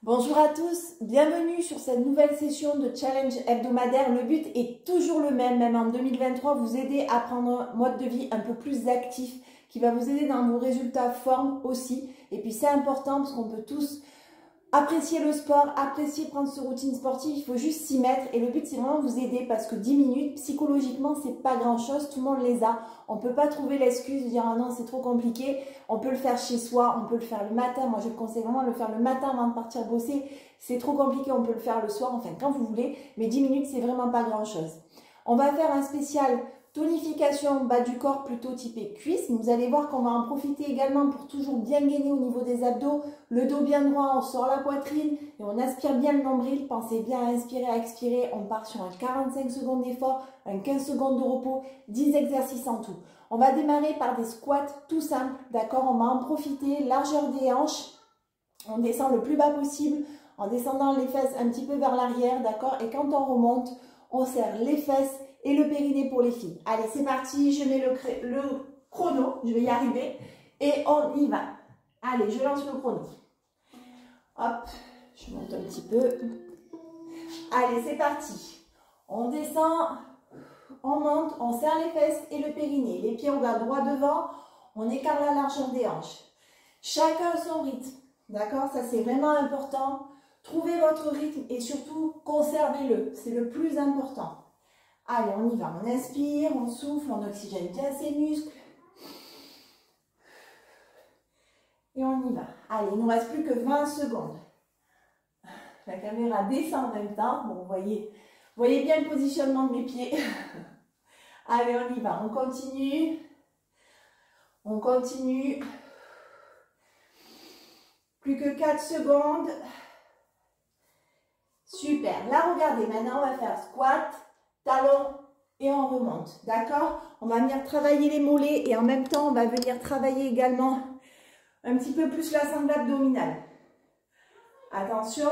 Bonjour à tous, bienvenue sur cette nouvelle session de challenge hebdomadaire. Le but est toujours le même en 2023, vous aider à prendre un mode de vie un peu plus actif qui va vous aider dans vos résultats forme aussi. Et puis c'est important parce qu'on peut tous apprécier le sport, apprécier prendre ce routine sportive, il faut juste s'y mettre et le but c'est vraiment vous aider parce que 10 minutes, psychologiquement c'est pas grand chose, tout le monde les a. On peut pas trouver l'excuse de dire ah non c'est trop compliqué, on peut le faire chez soi, on peut le faire le matin, moi je conseille vraiment de le faire le matin avant de partir bosser, c'est trop compliqué, on peut le faire le soir, enfin quand vous voulez, mais 10 minutes c'est vraiment pas grand chose. On va faire un spécial tonification bas du corps plutôt typé cuisse. Vous allez voir qu'on va en profiter également pour toujours bien gainer au niveau des abdos. Le dos bien droit, on sort la poitrine et on aspire bien le nombril. Pensez bien à inspirer, à expirer. On part sur un 45 secondes d'effort, un 15 secondes de repos, 10 exercices en tout. On va démarrer par des squats tout simples, d'accord? On va en profiter, largeur des hanches. On descend le plus bas possible en descendant les fesses un petit peu vers l'arrière, d'accord? Et quand on remonte, on serre les fesses et le périnée pour les filles. Allez, c'est parti, je mets le chrono, je vais y arriver et on y va. Allez, je lance le chrono. Hop, je monte un petit peu. Allez, c'est parti. On descend, on monte, on serre les fesses et le périnée. Les pieds, on garde droit devant, on écarte la largeur des hanches. Chacun son rythme, d'accord? Ça, c'est vraiment important. Trouvez votre rythme et surtout, conservez-le. C'est le plus important. Allez, on y va. On inspire, on souffle, on oxygène bien ses muscles. Et on y va. Allez, il ne nous reste plus que 20 secondes. La caméra descend en même temps. Bon, vous voyez bien le positionnement de mes pieds. Allez, on y va. On continue. On continue. Plus que 4 secondes. Super. Là, regardez. Maintenant, on va faire squat, talon et on remonte. D'accord? On va venir travailler les mollets et en même temps, on va venir travailler également un petit peu plus la sangle abdominale. Attention.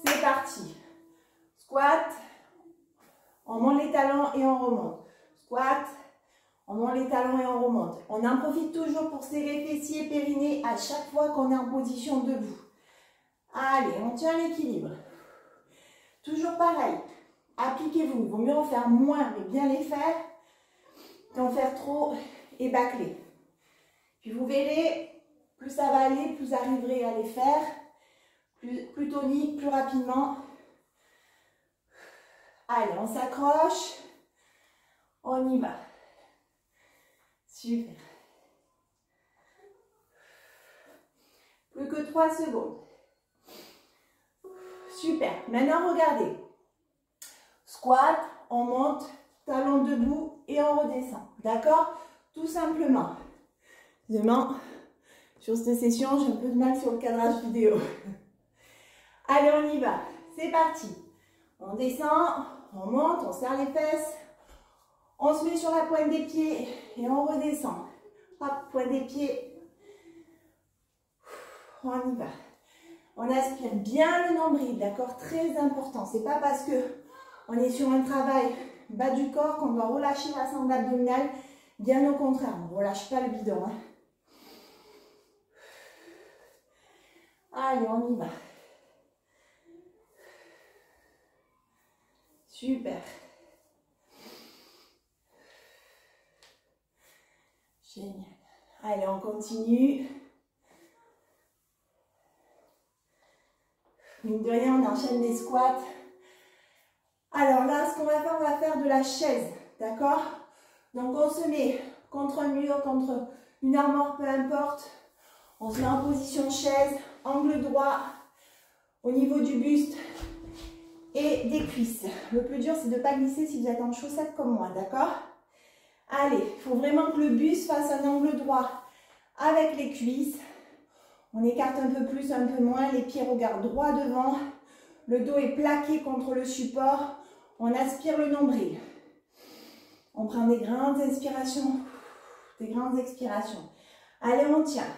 C'est parti. Squat. On monte les talons et on remonte. Squat. On monte les talons et on remonte. On en profite toujours pour serrer fessiers et périnée à chaque fois qu'on est en position debout. Allez, on tient l'équilibre. Toujours pareil. Appliquez-vous. Il vaut mieux en faire moins, mais bien les faire, qu'en faire trop et bâcler. Puis vous verrez, plus ça va aller, plus vous arriverez à les faire. Plus tonique, plus rapidement. Allez, on s'accroche. On y va. Super. Plus que 3 secondes. Super. Maintenant, regardez. Squat, on monte, talon debout et on redescend. D'accord? Tout simplement. Demain, sur cette session, j'ai un peu de mal sur le cadrage vidéo. Allez, on y va. C'est parti. On descend, on monte, on serre les fesses. On se met sur la pointe des pieds et on redescend. Hop, pointe des pieds. On y va. On aspire bien le nombril, d'accord? Très important. C'est pas parce que on est sur un travail bas du corps qu'on doit relâcher la sangle abdominale. Bien au contraire, on ne relâche pas le bidon. Hein. Allez, on y va. Super. Génial. Allez, on continue. Mine de rien, on enchaîne les squats. Alors là, ce qu'on va faire de la chaise, d'accord? Donc on se met contre un mur, contre une armoire, peu importe. On se met en position chaise, angle droit, au niveau du buste et des cuisses. Le plus dur, c'est de ne pas glisser si vous êtes en chaussettes comme moi, d'accord? Allez, il faut vraiment que le buste fasse un angle droit avec les cuisses. On écarte un peu plus, un peu moins. Les pieds regardent droit devant. Le dos est plaqué contre le support. On aspire le nombril. On prend des grandes inspirations, des grandes expirations. Allez, on tient.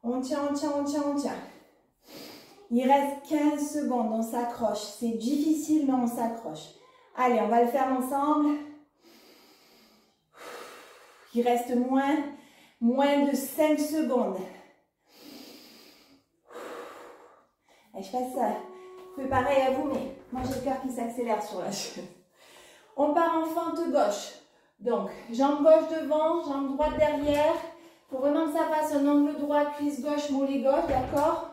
On tient, on tient, on tient, on tient. Il reste 15 secondes, on s'accroche. C'est difficile, mais on s'accroche. Allez, on va le faire ensemble. Il reste moins de 5 secondes. Et je fasse ça. Vous faites pareil à vous, mais moi j'ai le cœur qui s'accélère sur la chaise. On part en fente gauche. Donc, jambe gauche devant, jambe droite derrière. Il faut vraiment que ça fasse un angle droit, cuisse gauche, mollet gauche, d'accord?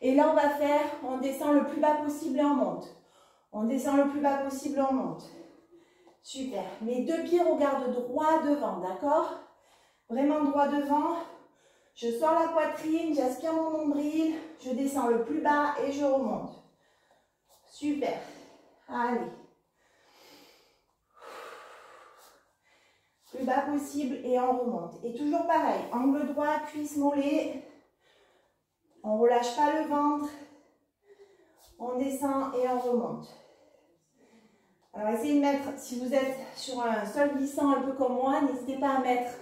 Et là, on va faire, on descend le plus bas possible et on monte. On descend le plus bas possible, on monte. Super. Mes deux pieds regardent droit devant, d'accord? Vraiment droit devant. Je sors la poitrine, j'aspire mon nombril, je descends le plus bas et je remonte. Super. Allez. Plus bas possible et on remonte. Et toujours pareil, angle droit, cuisse mollet. On ne relâche pas le ventre. On descend et on remonte. Alors essayez de mettre, si vous êtes sur un sol glissant un peu comme moi, n'hésitez pas à mettre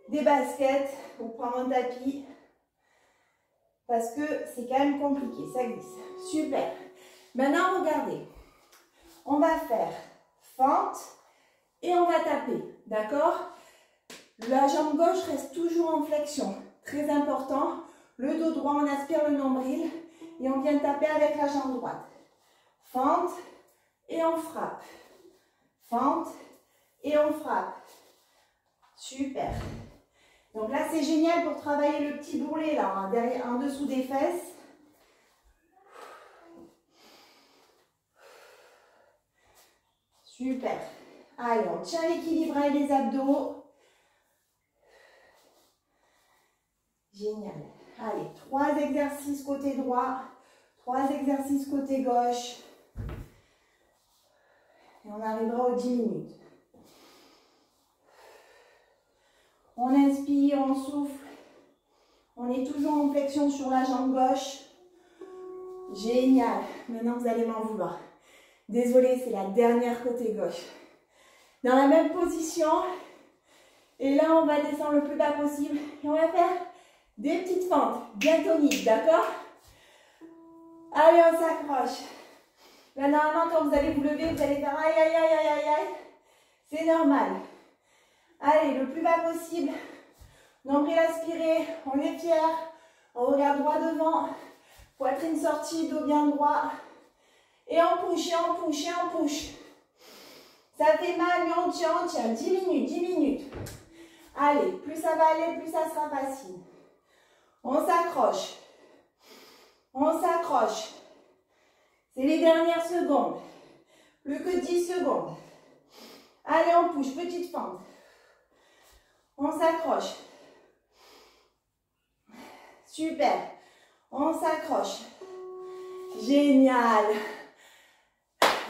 des baskets ou prendre un tapis. Parce que c'est quand même compliqué, ça glisse. Super. Maintenant, regardez. On va faire fente et on va taper. D'accord? La jambe gauche reste toujours en flexion. Très important. Le dos droit, on aspire le nombril et on vient taper avec la jambe droite. Fente et on frappe. Fente et on frappe. Super. Donc là, c'est génial pour travailler le petit bourrelet là, hein, derrière, en dessous des fesses. Super. Allez, on tient l'équilibre avec les abdos. Génial. Allez, 3 exercices côté droit, 3 exercices côté gauche. Et on arrivera aux 10 minutes. On inspire, on souffle. On est toujours en flexion sur la jambe gauche. Génial. Maintenant, vous allez m'en vouloir. Désolée, c'est la dernière côté gauche. Dans la même position. Et là, on va descendre le plus bas possible. Et on va faire des petites fentes bien toniques, d'accord? Allez, on s'accroche. Là, normalement, quand vous allez vous lever, vous allez faire aïe, aïe, aïe, aïe, aïe, aïe. C'est normal. Allez, le plus bas possible. Nombril aspiré, on est fier. On regarde droit devant. Poitrine sortie, dos bien droit. Et on push, et on push, et on push. Ça fait mal, mais on tient, 10 minutes, 10 minutes. Allez, plus ça va aller, plus ça sera facile. On s'accroche. On s'accroche. C'est les dernières secondes. Plus que 10 secondes. Allez, on push, petite fente. On s'accroche. Super. On s'accroche. Génial.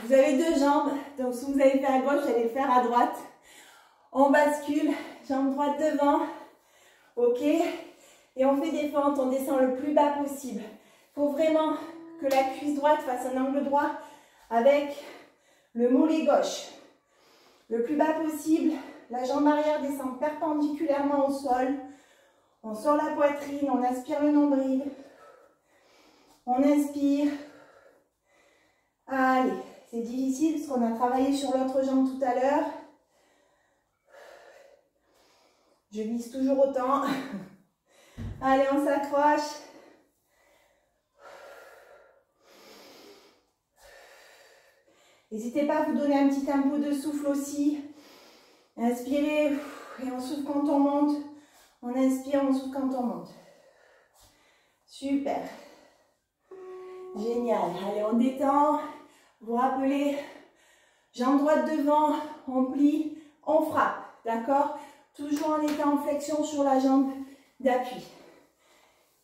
Vous avez deux jambes. Donc, si vous allez faire à gauche, vous allez le faire à droite. On bascule. Jambe droite devant. OK. Et on fait des fentes. On descend le plus bas possible. Il faut vraiment que la cuisse droite fasse un angle droit avec le mollet gauche. Le plus bas possible. La jambe arrière descend perpendiculairement au sol. On sort la poitrine, on aspire le nombril. On inspire. Allez, c'est difficile parce qu'on a travaillé sur l'autre jambe tout à l'heure. Je vise toujours autant. Allez, on s'accroche. N'hésitez pas à vous donner un petit tempo de souffle aussi. Inspirez et on souffle quand on monte. On inspire, on souffle quand on monte. Super. Génial. Allez, on détend. Vous rappelez, jambe droite devant, on plie, on frappe. D'accord? Toujours en étant en flexion sur la jambe d'appui.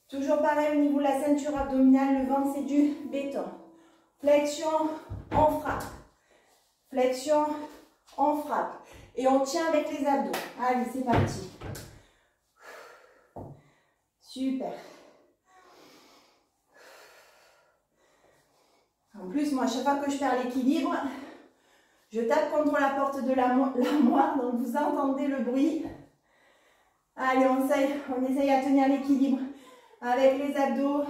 Toujours pareil au niveau de la ceinture abdominale, le ventre c'est du béton. Flexion, on frappe. Flexion, on frappe. Et on tient avec les abdos. Allez, c'est parti. Super. En plus, moi, à chaque fois que je perds l'équilibre, je tape contre la porte de l'armoire, donc vous entendez le bruit. Allez, on essaye à tenir l'équilibre avec les abdos.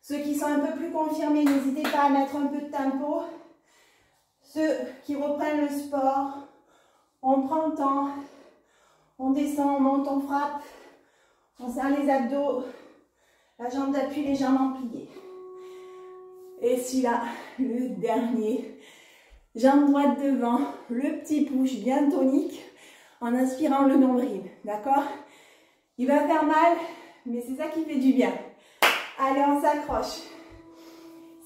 Ceux qui sont un peu plus confirmés, n'hésitez pas à mettre un peu de tempo. Ceux qui reprennent le sport, on prend le temps, on descend, on monte, on frappe, on serre les abdos. La jambe d'appui légèrement pliée. Et celui-là, le dernier. Jambe droite devant, le petit push bien tonique en inspirant le nombril. D'accord? Il va faire mal, mais c'est ça qui fait du bien. Allez, on s'accroche.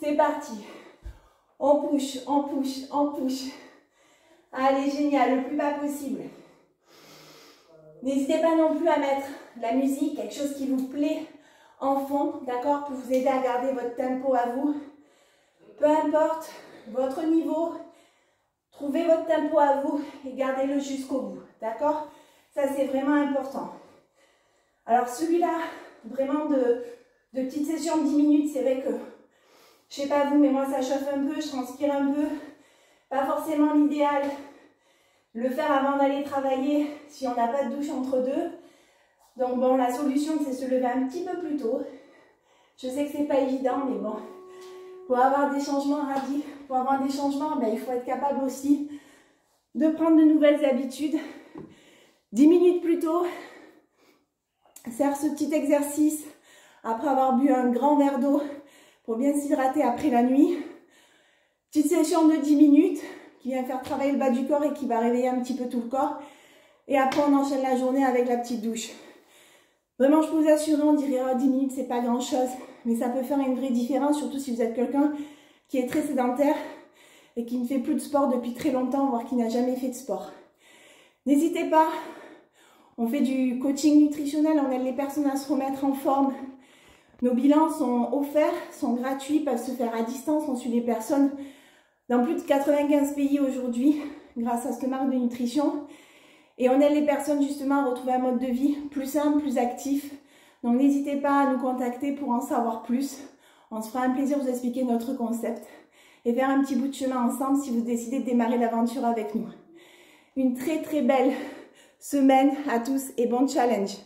C'est parti. On push, on push, on push. Allez, génial, le plus bas possible. N'hésitez pas non plus à mettre de la musique, quelque chose qui vous plaît en fond, d'accord, pour vous aider à garder votre tempo à vous. Peu importe votre niveau, trouvez votre tempo à vous et gardez-le jusqu'au bout, d'accord? Ça, c'est vraiment important. Alors, celui-là, vraiment de petites sessions de 10 minutes, c'est vrai que, je sais pas vous, mais moi, ça chauffe un peu, je transpire un peu. Pas forcément l'idéal. Le faire avant d'aller travailler si on n'a pas de douche entre deux. Donc bon, la solution c'est se lever un petit peu plus tôt. Je sais que c'est pas évident, mais bon, pour avoir des changements rapides, pour avoir des changements, ben, il faut être capable aussi de prendre de nouvelles habitudes. 10 minutes plus tôt, faire ce petit exercice après avoir bu un grand verre d'eau pour bien s'hydrater après la nuit. Petite session de 10 minutes qui vient faire travailler le bas du corps et qui va réveiller un petit peu tout le corps. Et après, on enchaîne la journée avec la petite douche. Vraiment, je peux vous assurer, on dirait oh, 10 minutes, c'est pas grand chose. Mais ça peut faire une vraie différence, surtout si vous êtes quelqu'un qui est très sédentaire et qui ne fait plus de sport depuis très longtemps, voire qui n'a jamais fait de sport. N'hésitez pas, on fait du coaching nutritionnel, on aide les personnes à se remettre en forme. Nos bilans sont offerts, sont gratuits, peuvent se faire à distance. On suit les personnes dans plus de 95 pays aujourd'hui grâce à cette marque de nutrition. Et on aide les personnes justement à retrouver un mode de vie plus simple, plus actif. Donc n'hésitez pas à nous contacter pour en savoir plus. On se fera un plaisir de vous expliquer notre concept et faire un petit bout de chemin ensemble si vous décidez de démarrer l'aventure avec nous. Une très très belle semaine à tous et bon challenge!